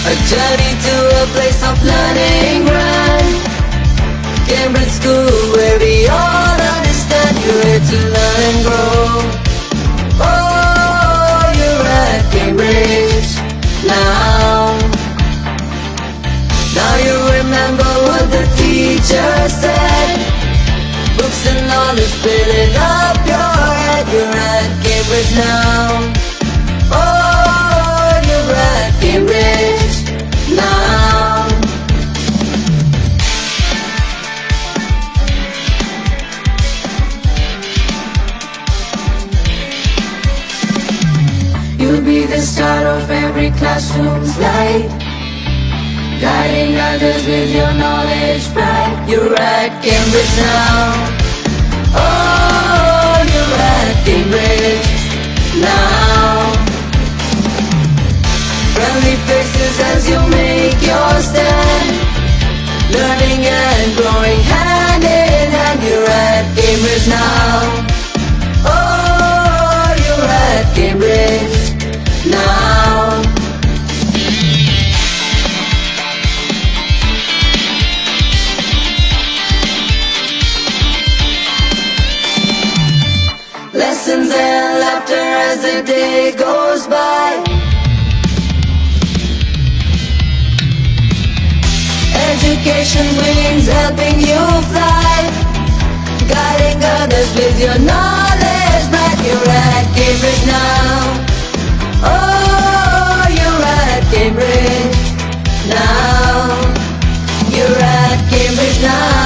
A journey to a place of learning grand, Cambridge School, where we all understand you're here to learn and grow. Oh, you're at Cambridge now. Now you remember what the teacher said. Books and knowledge filling up your head. You're at Cambridge now. Oh, you're at Cambridge now. You'll be the star of every classroom's light, guiding others with your knowledge pride. You're at Cambridge now. Oh, you're at Cambridge now. Friendly faces as you make your stand, learning and growing hand in hand. You're at Cambridge now. Oh, you're at Cambridge now. Lessons and laughter as the day goes by, education's wings helping you fly, guiding others with your knowledge bright. You're at Cambridge now. Oh, you're at Cambridge now. You're at Cambridge now.